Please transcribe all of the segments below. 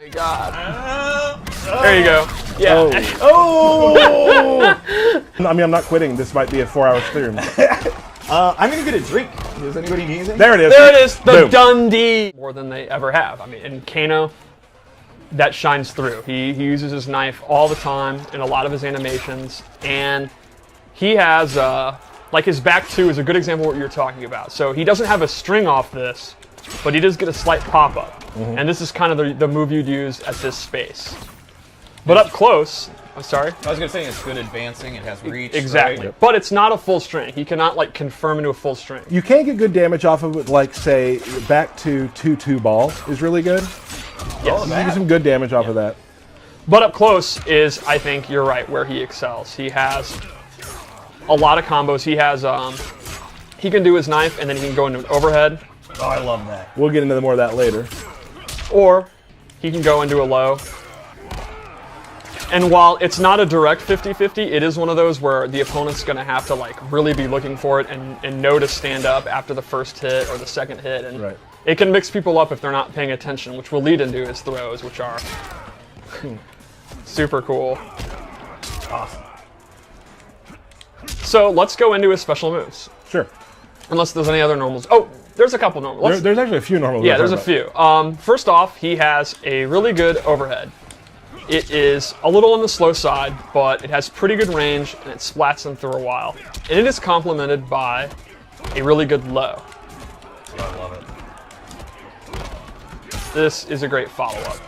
My God. There you go. Yeah. Oh! I mean, I'm not quitting. This might be a 4-hour stream. I'm gonna get a drink. Does anybody need anything? There it is. There it is. The Boom. Dundee. More than they ever have. I mean, in Kano, that shines through. He uses his knife all the time in a lot of his animations, and he has like his back two is a good example of what you're talking about. So he doesn't have a string off this, but he does get a slight pop up, and this is kind of the move you'd use at this space. But up close, I'm sorry. I was gonna say it's good advancing. It has reach. Exactly, right? but it's not a full string. He cannot like confirm into a full string. You can get good damage off of it, like, say, back to 2-2 ball is really good. Yes. You can get some good damage off of that. But up close is, I think you're right, where he excels. He has a lot of combos. He has, he can do his knife and then he can go into an overhead, Oh, I love that. We'll get into more of that later. or he can go into a low. And while it's not a direct 50-50, it is one of those where the opponent's going to have to like really be looking for it and know to stand up after the first hit or the second hit. And Right. it can mix people up if they're not paying attention, which will lead into his throws, which are super cool. Awesome. So let's go into his special moves. Sure. Unless there's any other normals. Oh, there's a couple normals. There's actually a few normal. Yeah, there's a few. First off, he has a really good overhead. It is a little on the slow side, but it has pretty good range and it splats them through a while. And it is complemented by a really good low. I love it. This is a great follow-up.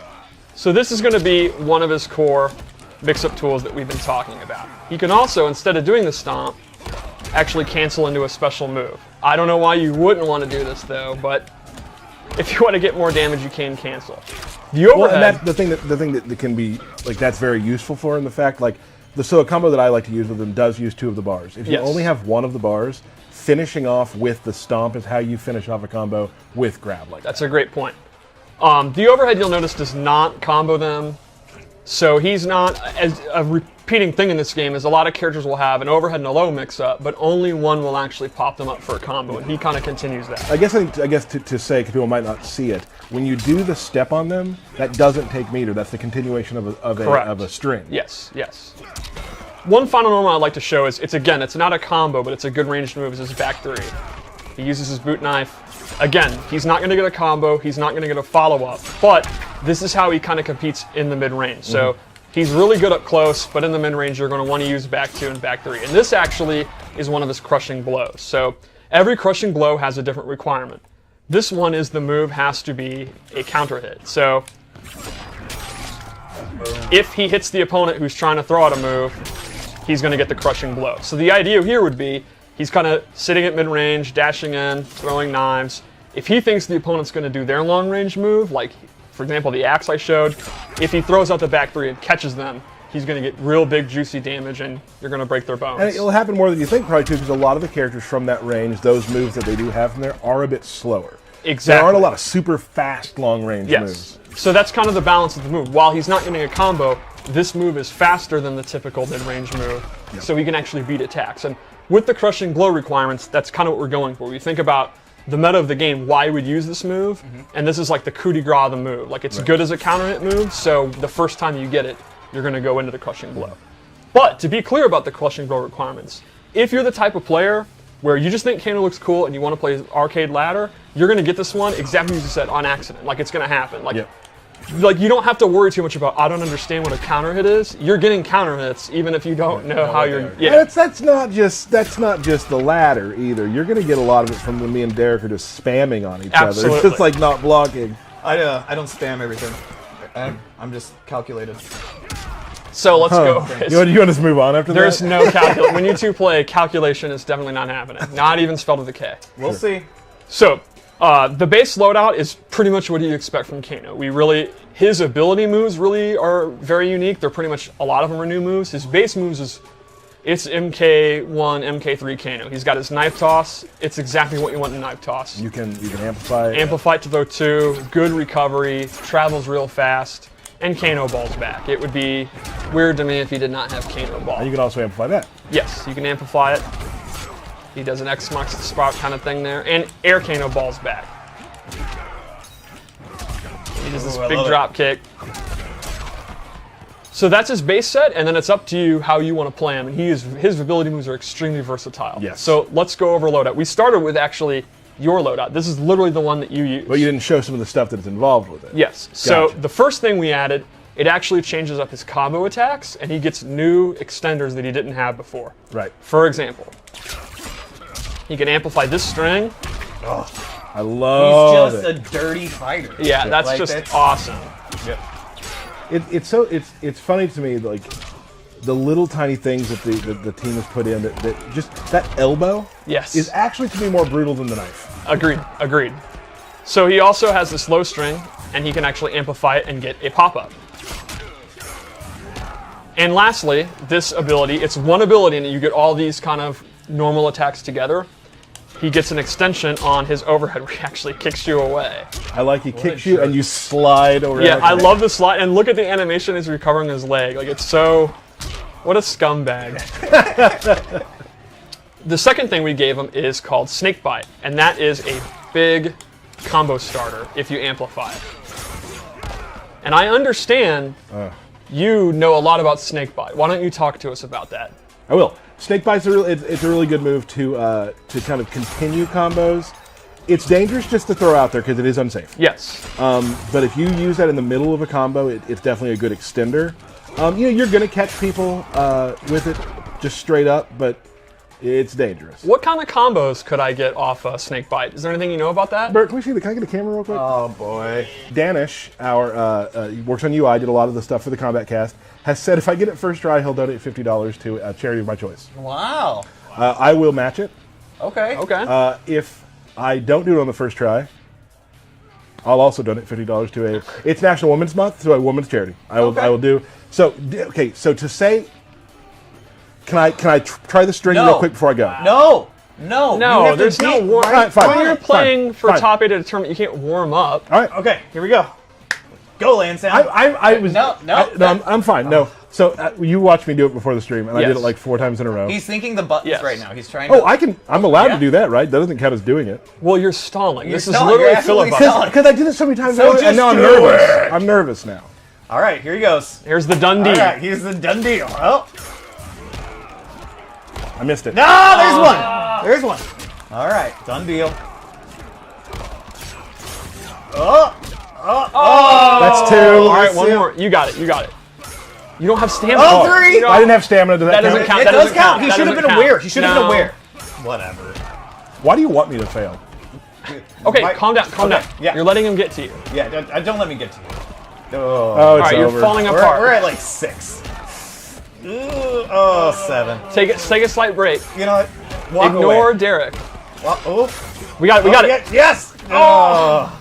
So this is going to be one of his core mix-up tools that we've been talking about. He can also, instead of doing the stomp, actually cancel into a special move. I don't know why you wouldn't want to do this though, but if you want to get more damage, you can cancel. The overhead. Well, and that's the thing that can be like that's very useful for in the fact like so a combo that I like to use with them does use 2 of the bars. If you Yes. only have 1 of the bars, finishing off with the stomp is how you finish off a combo with grab like that. That's a great point. The overhead, you'll notice, does not combo them. So he's not, as a repeating thing in this game is a lot of characters will have an overhead and a low mix-up, but only one will actually pop them up for a combo, and he kind of continues that. I guess to say, because people might not see it, when you do the step on them, that doesn't take meter. That's the continuation of a string. Yes, yes. One final normal I'd like to show is, it's not a combo, but it's a good ranged move, is his back 3. He uses his boot knife. Again, he's not going to get a combo, he's not going to get a follow-up, but this is how he kind of competes in the mid-range. So he's really good up close, but in the mid-range you're going to want to use back 2 and back 3. And this actually is one of his crushing blows. So every crushing blow has a different requirement. This one is the move has to be a counter hit. So if he hits the opponent who's trying to throw out a move, he's going to get the crushing blow. So the idea here would be he's kind of sitting at mid-range, dashing in, throwing knives. If he thinks the opponent's going to do their long-range move, like, for example, the axe I showed, if he throws out the back 3 and catches them, he's going to get real big, juicy damage, and you're going to break their bones. And it'll happen more than you think, probably, too, because a lot of the characters from that range, those moves that they do have from there, are a bit slower. Exactly. There aren't a lot of super fast long-range moves. So that's kind of the balance of the move. While he's not getting a combo, this move is faster than the typical mid-range move, so he can actually beat attacks. And with the crushing blow requirements, that's kind of what we're going for. We think about the meta of the game, why you would use this move, and this is like the coup de grace of the move. Like, it's good as a counter hit move, so the first time you get it, you're going to go into the crushing blow. But to be clear about the crushing blow requirements, if you're the type of player where you just think Kano looks cool and you want to play arcade ladder, you're going to get this one exactly as you said, on accident. Like, it's going to happen. Like, you don't have to worry too much about, I don't understand what a counter hit is. You're getting counter hits even if you don't know how you're. Yeah. That's not just the ladder either. You're going to get a lot of it from when me and Derek are just spamming on each other. It's just like not blocking. I don't spam everything. I'm just calculated. So let's go. You want us to move on after There's that? no calculation. When you two play, calculation is definitely not happening. Not even spelled with a K. We'll see. So, the base loadout is pretty much what you expect from Kano. His ability moves really are very unique. They're pretty much, a lot of them are new moves. His base moves it's MK1, MK3 Kano. He's got his knife toss. It's exactly what you want in a knife toss. You can amplify. Amplify to throw 2, good recovery, travels real fast, and Kano balls back. It would be weird to me if he did not have Kano ball. And you can also amplify that. Yes, you can amplify it. He does an X marks the spot kind of thing there. And air Kano balls back. He He does this big drop kick. So that's his base set, and then it's up to you how you want to play him. And his ability moves are extremely versatile. Yes. So let's go over loadout. We started with actually your loadout. This is literally the one that you use. But you didn't show some of the stuff that's involved with it. Yes. So Gotcha. the first thing we added, it actually changes up his combo attacks, and he gets new extenders that he didn't have before. Right. For example, he can amplify this string. I love He's just a dirty fighter. Yeah, that's Like, just that's- awesome. Yep. It's funny to me, like the little tiny things that the team has put in, that just that elbow Yes. is actually to me more brutal than the knife. Agreed. So he also has this low string, and he can actually amplify it and get a pop-up. And lastly, this ability, it's one ability, and you get all these kind of normal attacks together. He gets an extension on his overhead where he actually kicks you away. I like he kicks you and you slide over. Yeah, I love the slide, and look at the animation as he's recovering his leg. Like, it's so... What a scumbag. The second thing we gave him is called Snake Bite, and that is a big combo starter if you amplify it. And I understand you know a lot about Snake Bite. Why don't you talk to us about that? I will. Snake Bite's it's a really good move to kind of continue combos. It's dangerous just to throw out there because it is unsafe. Yes. But if you use that in the middle of a combo, it's definitely a good extender. You're going to catch people with it just straight up, but it's dangerous. What kind of combos could I get off Snake Bite? Is there anything you know about that? Bert, can I get a camera real quick? Oh boy. Danish, he works on UI, did a lot of the stuff for the Combat Cast, has said if I get it first try, he'll donate $50 to a charity of my choice. Wow. I will match it. Okay. Okay. If I don't do it on the first try, I'll also donate $50 to it's National Women's Month, so a women's charity. I will do. So, okay, so to say, can I try the string real quick before I go? No. No, there's no warm. All right, fine. When you're playing for fine. top 8 at a tournament, you can't warm up. All right. Okay, here we go. Go, Lansdowne. I was No. I'm fine. No. So you watched me do it before the stream, and I did Yes. it like 4 times in a row. He's thinking the buttons Yes. right now. He's trying to... Oh, I'm allowed Yeah. to do that, right? That doesn't count as doing it. Well, you're stalling. This is stalling. literally You're absolutely filibuster. stalling. Because I did it so many times So and now I'm just do nervous. it. I'm nervous now. All right, here he goes. Here's the Dundee. All right, here's the done deal. Oh. I missed it. No, there's one. There's one. All right, done deal. That's 2. All right, one more. You got it. You don't have stamina. Oh, 3. You don't- I didn't have stamina. Does That doesn't count. It That does doesn't count. He That should have doesn't been count. aware. He should have been No. aware. Whatever. Why do you want me to fail? Okay, Why- calm down. Okay, yeah. You're letting him get to you. Yeah, don't let me get to you. Oh, All it's right, over. you're falling We're apart. at like 6. Ooh, oh, 7. Take a slight break. You know what? Walk Ignore away. Derek. Oh, We got it. Yes. Oh.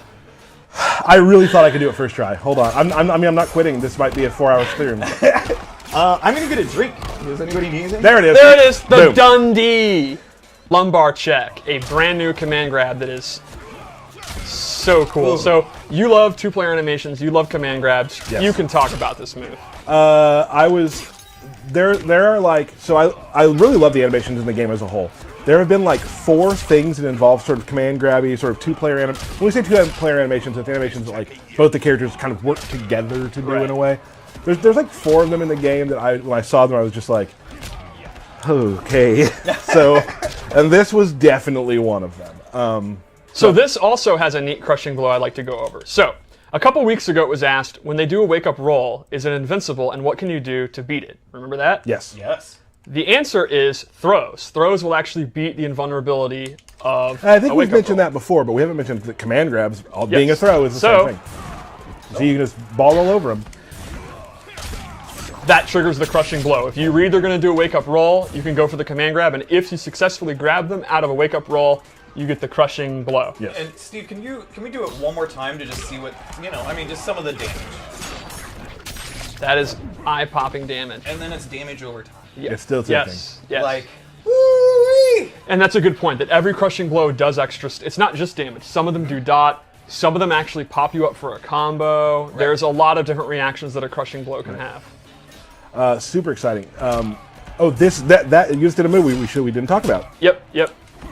I really thought I could do it first try. Hold on. I'm not quitting. This might be a 4-hour stream. I'm gonna get a drink. Does anybody need anything? There it is. There it is. The Boom. Dundee lumbar check, a brand new command grab that is so cool. Ooh. So you love 2-player animations. You love command grabs. Yes. You can talk about this move. There are like, so I really love the animations in the game as a whole. There have been like 4 things that involve sort of command grabby, sort of 2-player when we say 2-player animations, it's animations that like both the characters kind of work together to do in a way. There's like 4 of them in the game that when I saw them I was just like, okay. So, and this was definitely one of them. So this also has a neat crushing blow I'd like to go over. So a couple weeks ago it was asked, when they do a wake-up roll, is it invincible and what can you do to beat it? Remember that? Yes. Yes. The answer is throws. Throws will actually beat the invulnerability of I think a we've wake-up mentioned roll. that before, but we haven't mentioned that command grabs, being a throw, is the So- same thing. So you can just ball all over them. That triggers the crushing blow. If you read they're going to do a wake-up roll, you can go for the command grab, and if you successfully grab them out of a wake-up roll, you get the crushing blow. Yes. And Steve, can we do it one more time to just see what just some of the damage, That is eye-popping damage. and then it's damage over time. Yeah. It's still ticking. Yes. Like, woo-wee. And that's a good point, that every crushing blow does extra... It's not just damage. Some of them do dot. Some of them actually pop you up for a combo. Right. There's a lot of different reactions that a crushing blow can have. Super exciting. That you just did a move we didn't talk about. Yep.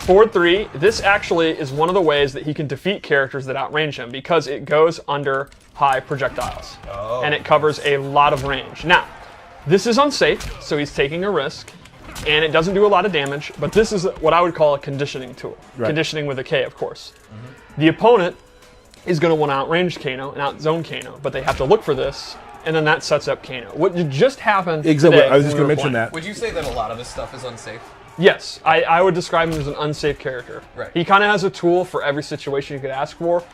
Forward 3. This actually is one of the ways that he can defeat characters that outrange him because it goes under high projectiles. And it covers a lot of range. Now, this is unsafe, so he's taking a risk, and it doesn't do a lot of damage, but this is what I would call a conditioning tool. Right. Conditioning with a K, of course. The opponent is going to want to outrange Kano and outzone Kano, but they have to look for this, and then that sets up Kano. What just happened Exactly. today I was just when going we to were mention playing. that. Would you say that a lot of this stuff is unsafe? Yes, I would describe him as an unsafe character. Right. He kind of has a tool for every situation you could ask for,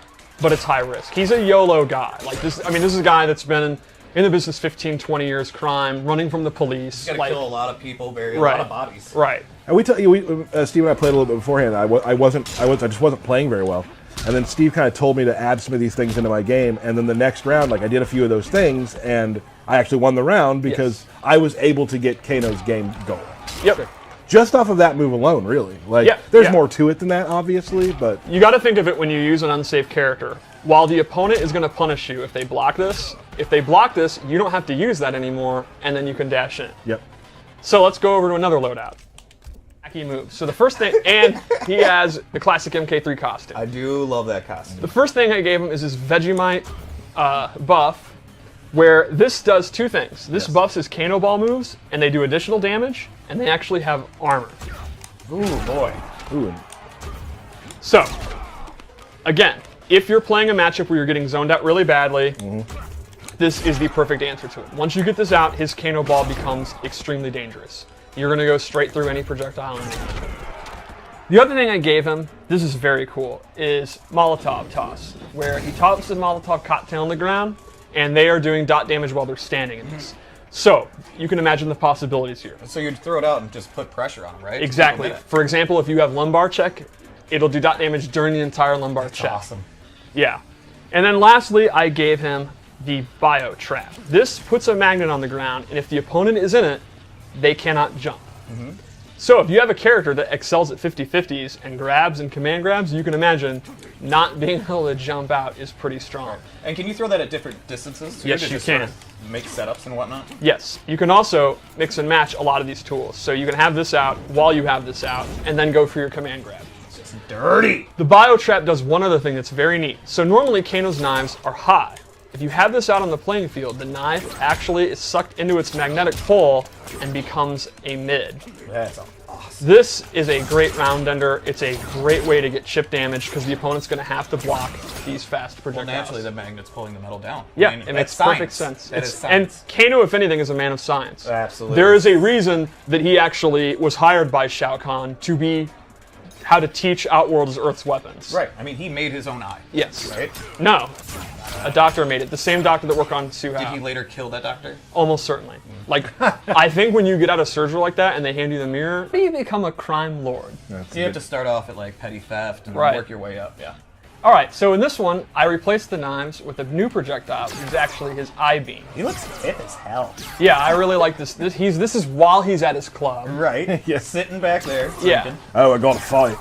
but it's high risk. He's a YOLO guy. Like this, I mean, this is a guy that's been in the business 15, 20 years, crime, running from the police. You gotta kill a lot of people, bury a Right. lot of bodies. Right. And we tell you, Steve and I played a little bit beforehand. I just wasn't playing very well. And then Steve kind of told me to add some of these things into my game. And then the next round, like I did a few of those things, and I actually won the round because I was able to get Kano's game going. Yep. Just off of that move alone, really. Like, Yeah, there's yeah. more to it than that, obviously, but You got to think of it when you use an unsafe character. While the opponent is going to punish you if they block this, you don't have to use that anymore, and then you can dash in. yep. So let's go over to another loadout. Wacky move. So the first thing, and he has the classic MK3 costume. I do love that costume. The first thing I gave him is his Vegemite buff, where this does two things. This buffs his Kano Ball moves, and they do additional damage, and they actually have armor. Ooh, boy. Ooh, and So, again, if you're playing a matchup where you're getting zoned out really badly, this is the perfect answer to it. Once you get this out, his Kano Ball becomes extremely dangerous. You're going to go straight through any projectile in the matchup. The other thing I gave him, this is very cool, is Molotov toss, where he tosses a Molotov cocktail on the ground, and they are doing dot damage while they're standing in this. So, you can imagine the possibilities here. So you'd throw it out and just put pressure on him, right? Exactly. For example, if you have lumbar check, it'll do dot damage during the entire lumbar check. Awesome. Yeah. And then lastly, I gave him the bio trap. This puts a magnet on the ground, and if the opponent is in it, they cannot jump. So if you have a character that excels at 50-50s and grabs and command grabs, you can imagine not being able to jump out is pretty strong. And can you throw that at different distances too? Yes, to you just can. Sort of make setups and whatnot? Yes, you can also mix and match a lot of these tools. So you can have this out while you have this out, and then go for your command grab. It's dirty. The bio trap does one other thing that's very neat. So normally Kano's knives are high. If you have this out on the playing field, the knife actually is sucked into its magnetic pole and becomes a mid. That's awesome. This is a great round ender. It's a great way to get chip damage because the opponent's going to have to block these fast Well, projectiles. naturally, the magnet's pulling the metal down. Yeah, I mean, it that's makes perfect science. sense. That is And science. Kano, if anything, is a man of science. Absolutely. There is a reason that he actually was hired by Shao Kahn to be how to teach Outworld's Earth's weapons. Right. I mean, he made his own eye. Yes. Right? No. A doctor made it. The same doctor that worked on Suhao. Did he later kill that doctor? Almost certainly. Like, I think when you get out of surgery like that and they hand you the mirror, you become a crime lord. that's You have to start off at like petty theft and Right. work your way up. Yeah. All right, so in this one, I replaced the knives with a new projectile, which is actually his I-beam. He looks fit as hell. Yeah, I really like this. This is while he's at his club. Right? Yes. Sitting back there. Yeah. drinking. Oh, I got to fight.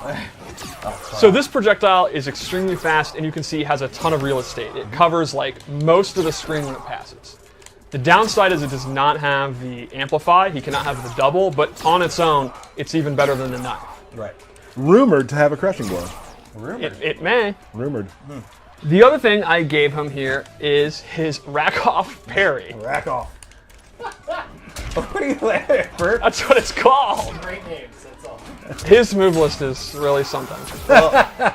So this projectile is extremely fast, and you can see it has a ton of real estate. It covers like most of the screen when it passes. The downside is it does not have the amplify. He cannot have the double, but on its own, it's even better than the knife. Right. Rumored to have a crushing blow. It may. Rumored. The other thing I gave him here is his rack off parry. Rack off. What are you laughing at, Bert? That's what it's called. Great names, that's all. His move list is really something. Well,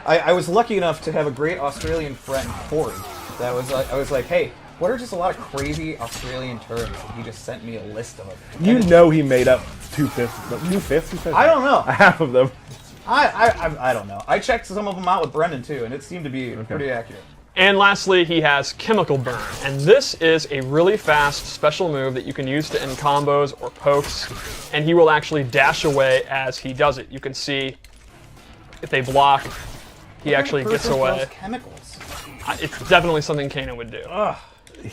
I was lucky enough to have a great Australian friend, Corey. That was like, I was like, hey, what are just a lot of crazy Australian terms? And he just sent me a list of them. You know he made up 2/5. 2/5? He said I don't know. half of them. I don't know. I checked some of them out with Brendan too, and it seemed to be pretty accurate. And lastly, he has Chemical Burn. And this is a really fast special move that you can use to end combos or pokes. And he will actually dash away as he does it. You can see if they block, he actually gets away. Chemicals. It's definitely something Kano would do.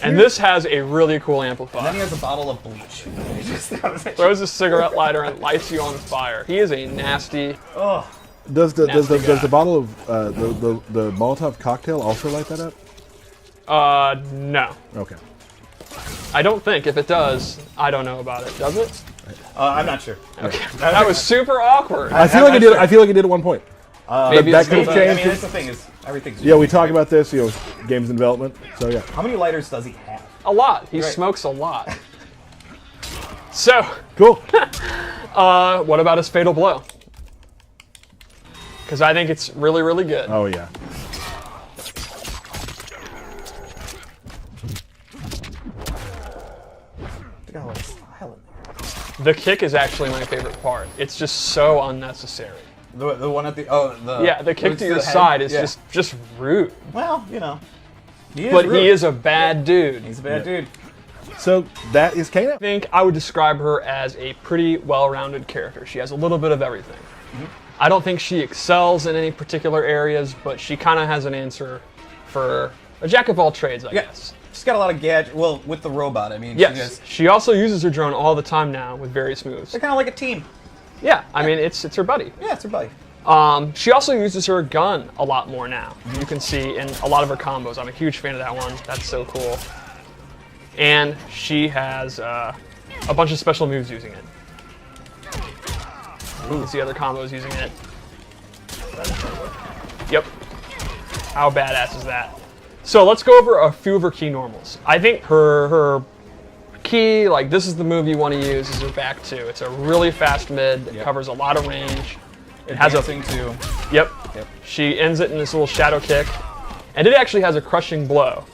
And this has a really cool And then he amplifier. has a bottle of bleach. He just throws it. Throws a cigarette lighter and lights you on fire. He is a nasty. Does the Nasty guy. bottle of the Molotov cocktail also light that up? No. Okay. I don't think. If it does, I don't know about it. Does it? I'm not sure. Okay. That was super awkward. I feel like I did. I feel like I did at one point. Maybe that it's could have gonna- I changed. mean, that's the thing is everything's. Yeah, we talk about this, games in development. So yeah. How many lighters does he have? A lot. He Right. smokes a lot. So, Cool. what about his fatal blow? Because I think it's really, really good. Oh yeah. They got a lot of style in there. The kick is actually my favorite part. It's just so unnecessary. The one at the Yeah, the kick roots to your head? side is Yeah. just rude. well, you know. He is But rude. he is a bad dude. He's a bad dude. So that is Kano. I think I would describe her as a pretty well-rounded character. She has a little bit of everything. I don't think she excels in any particular areas, but she kind of has an answer for a jack of all trades, I guess. She's got a lot of gadget. Well, with the robot, I mean, Yes, she also uses her drone all the time now with various moves. they're kind of like a team. Yeah, I mean, it's her buddy. Yeah, it's her buddy. She also uses her gun a lot more now. You can see in a lot of her combos. I'm a huge fan of that one. That's so cool. And she has a bunch of special moves using it. You can see other combos using it. Yep. How badass is that? So let's go over a few of her key normals. I think her key, like this is the move you want to use, is her back two. It's a really fast mid that covers a lot of range. It has a Dancing too. Yep. She ends it in this little shadow kick. And it actually has a crushing blow.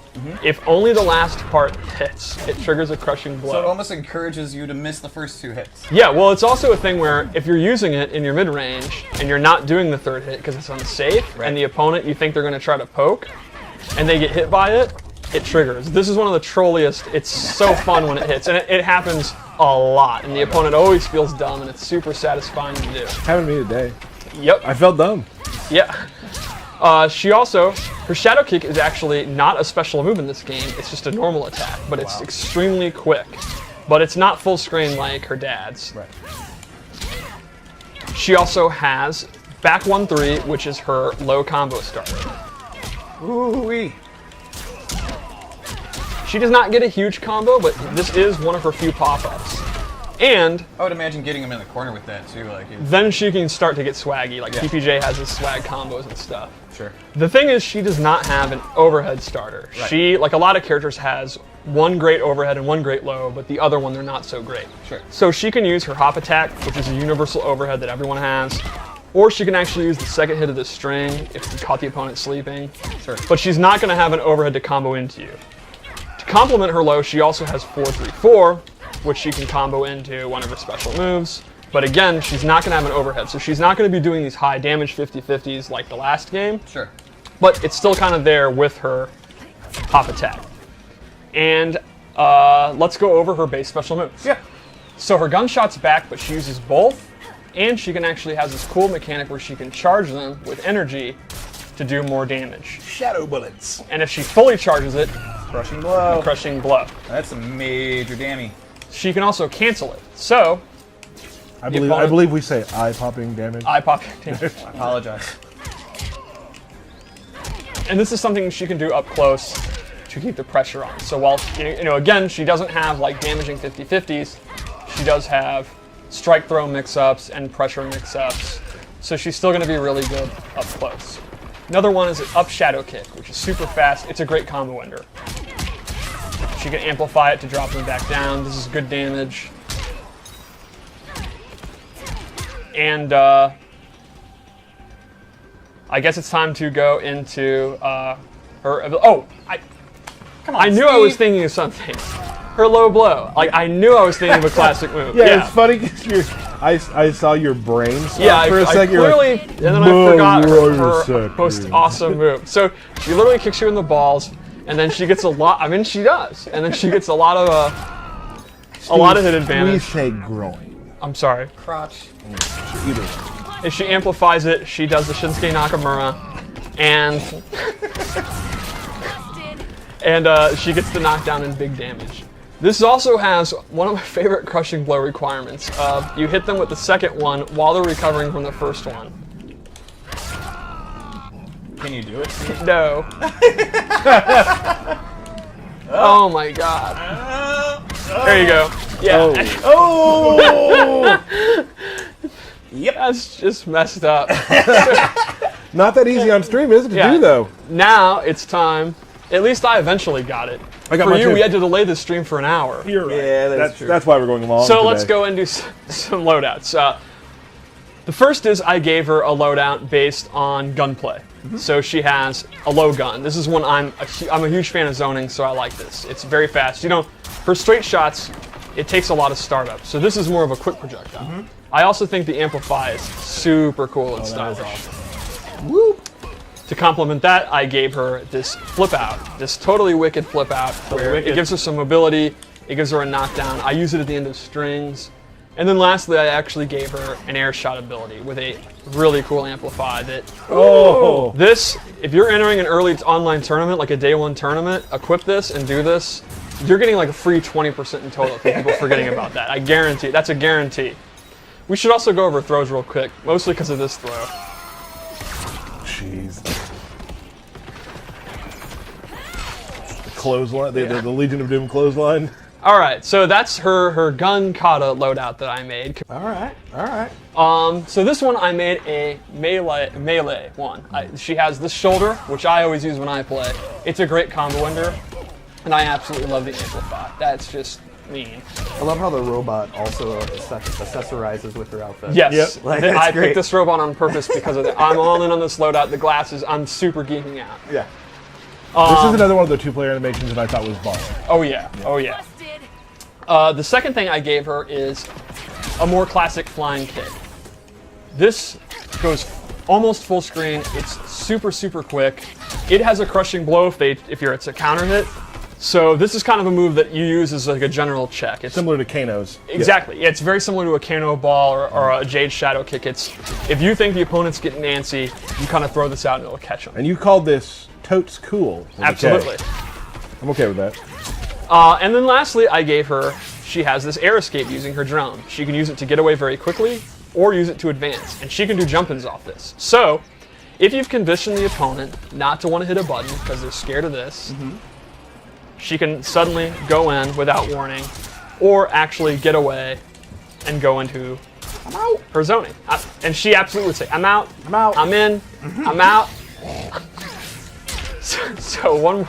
If only the last part hits, it triggers a crushing blow. So it almost encourages you to miss the first two hits. Yeah, well, it's also a thing where if you're using it in your mid range and you're not doing the third hit because it's unsafe, and the opponent, you think they're going to try to poke, and they get hit by it, it triggers. This is one of the trolliest. It's so fun when it hits, and it happens a lot, and the opponent always feels dumb, and it's super satisfying to do. Happened to me today. Yep. I felt dumb. Yeah. She also, her shadow kick is actually not a special move in this game. It's just a normal attack, but it's extremely quick. But it's not full screen like her dad's. Right. She also has back 1-3, which is her low combo starter. Ooh-wee. She does not get a huge combo, but this is one of her few pop-ups. And I would imagine getting him in the corner with that too. Like, then she can start to get swaggy, like PPJ has his swag combos and stuff. sure. The thing is, she does not have an overhead starter. Right. She, like a lot of characters, has one great overhead and one great low, but the other one they're not so great. Sure. So she can use her hop attack, which is a universal overhead that everyone has, or she can actually use the second hit of the string if you caught the opponent sleeping. Sure. But she's not going to have an overhead to combo into you. To complement her low, she also has 4-3-4, which she can combo into one of her special moves. But again, she's not going to have an overhead, so she's not going to be doing these high damage 50-50s like the last game. Sure. But it's still kind of there with her hop attack. And let's go over her base special moves. Yeah. So her gunshot's back, but she uses both, and she can actually has this cool mechanic where she can charge them with energy to do more damage. Shadow bullets. And if she fully charges it, Crushing blow. crushing blow. That's a major damage. She can also cancel it. So, I opponent- believe we say eye-popping damage. eye pop damage. I apologize. And this is something she can do up close to keep the pressure on. So while, again, she doesn't have like damaging 50-50s, she does have strike throw mix-ups and pressure mix-ups. So she's still going to be really good up close. Another one is an up shadow kick, which is super fast. It's a great combo ender. She can amplify it to drop them back down. This is good damage. And I guess it's time to go into her. Oh, Come on, I knew I was thinking of something. Her low blow. Like I knew I was thinking of a classic move. Yeah, it's funny because I saw your brain stop Yeah, for a I second. clearly, and then I forgot her second. most awesome move. So she literally kicks you in the balls, and then she gets a lot. I mean, she does, and then she gets a lot of hit We advantage. say groin. I'm sorry. crotch. Either. If she amplifies it, she does the Shinsuke Nakamura, and she gets the knockdown and big damage. This also has one of my favorite crushing blow requirements. You hit them with the second one while they're recovering from the first one. Can you do it? No. Oh my god. There you go. Yeah. Oh! Yep. That's just messed up. Not that easy on stream, is it, to Yeah. do, though? Now it's time. At least I eventually got it. I got For mine you, too. we had to delay the stream for an hour. You're right. Yeah, that's true. That's why we're going long So today. let's go and do some loadouts. The first is I gave her a loadout based on gunplay. So she has a low gun. This is one I'm a huge fan of zoning, so I like this. It's very fast. You know, for straight shots, it takes a lot of startup. So this is more of a quick projectile. I also think the Amplify is super cool and stylish. Woo! To complement that, I gave her this flip out, this totally wicked flip out, where it gives her some mobility, it gives her a knockdown. I use it at the end of strings. And then lastly, I actually gave her an air shot ability with a really cool amplify that, Oh! this, if you're entering an early online tournament, like a day one tournament, equip this and do this, you're getting like a free 20% in total for people forgetting about that. I guarantee, that's a guarantee. We should also go over throws real quick, mostly because of this throw. Jeez. The clothesline, the Legion of Doom clothesline. All right, so that's her gun kata loadout that I made. All right. So this one I made a melee one. She has this shoulder, which I always use when I play. It's a great combo ender, and I absolutely love the amplify. That's just mean. I love how the robot also accessorizes with her outfit. Yes, Yep. Like, that's I great. picked this robot on purpose because of that. I'm all in on this loadout. The glasses, I'm super geeking out. Yeah. This is another one of the two-player animations that I thought was bomb. Oh yeah, oh yeah. The second thing I gave her is a more classic flying kick. This goes almost full screen. It's super, super quick. It has a crushing blow if it's a counter hit. So this is kind of a move that you use as like a general check. It's Similar to Kano's. exactly. Yeah, it's very similar to a Kano ball or a Jade Shadow kick. It's if you think the opponent's getting antsy, you kind of throw this out and it'll catch them. And you called this totes cool. with a K. Absolutely. I'm okay with that. And then lastly, I gave her, she has this air escape using her drone. She can use it to get away very quickly or use it to advance. And she can do jump-ins off this. So, if you've conditioned the opponent not to want to hit a button because they're scared of this, she can suddenly go in without warning or actually get away and go into her zoning. And she absolutely would say, I'm out, I'm in, I'm out. So one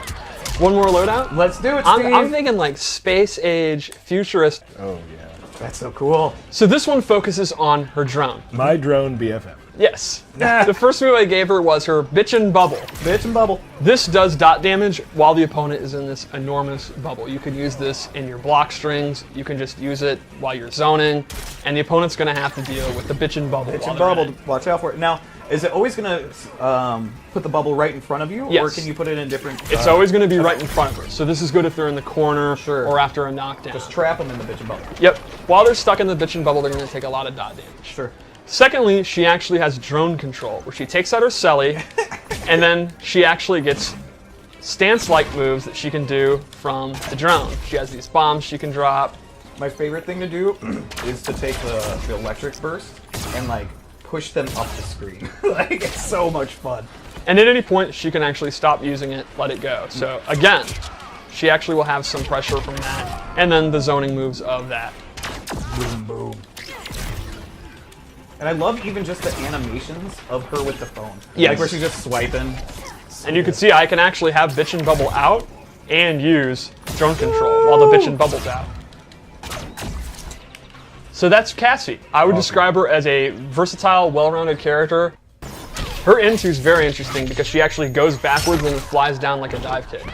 more loadout? Let's do it, Steve. I'm thinking like space age, futurist. Oh, yeah. That's so cool. So this one focuses on her drone. My drone BFF. Yes. The first move I gave her was her Bitchin' Bubble. Bitch and bubble. This does dot damage while the opponent is in this enormous bubble. You can use this in your block strings. You can just use it while you're zoning. And the opponent's going to have to deal with the Bitchin' Bubble. Bitch while and they're bubble. in it. Watch out for it. Now, is it always going to put the bubble right in front of you? Or Yes. can you put it in different... It's always going to be right in front of her. So this is good if they're in the corner Sure. or after a knockdown. Just trap them in the bitch and bubble. Yep. While they're stuck in the Bitchin' Bubble, they're going to take a lot of dot damage. Sure. Secondly, she actually has drone control, where she takes out her celly, and then she actually gets stance-like moves that she can do from the drone. She has these bombs she can drop. My favorite thing to do is to take the electric burst and, like, push them up the screen. Like, it's so much fun. And at any point, she can actually stop using it, let it go. So again, she actually will have some pressure from that, and then the zoning moves of that. Boom, boom. And I love even just the animations of her with the phone. Yes. Like where she's just swiping. And you can see I can actually have Bitchin' Bubble out and use drone control while the Bitchin' Bubble's out. So that's Cassie. I would describe her as a versatile, well-rounded character. Her into is very interesting because she actually goes backwards and flies down like a dive kick.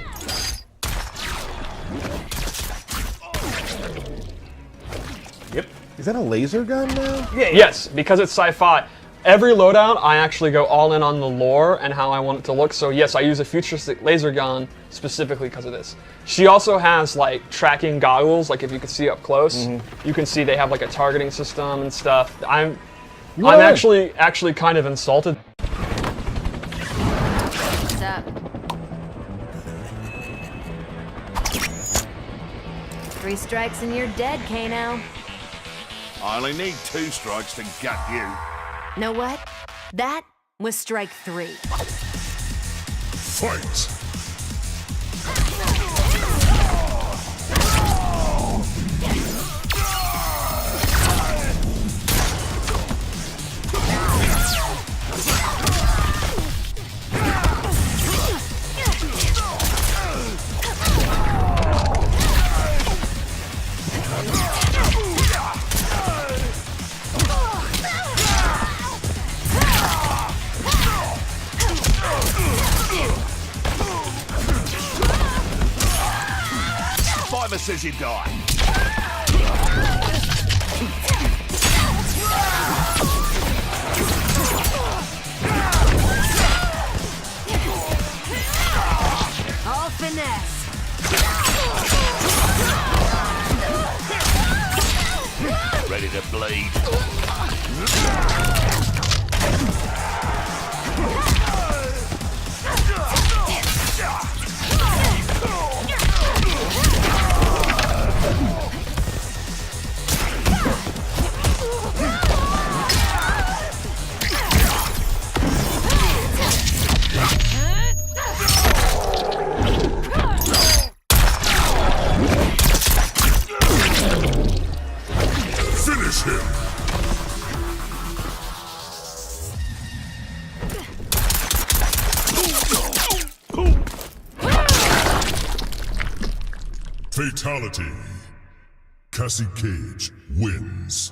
Yep. Is that a laser gun now? Yeah. Yes, because it's sci-fi. Every loadout, I actually go all in on the lore and how I want it to look. So yes, I use a futuristic laser gun specifically because of this. She also has like tracking goggles, like if you can see up close, you can see they have like a targeting system and stuff. I'm actually kind of insulted. What's up? 3 strikes and you're dead, Kano. I only need 2 strikes to gut you. Know what? That was strike 3. Fight! timer says you die. All finesse. Ready to bleed. Finish him! Fatality. Cassie Cage wins.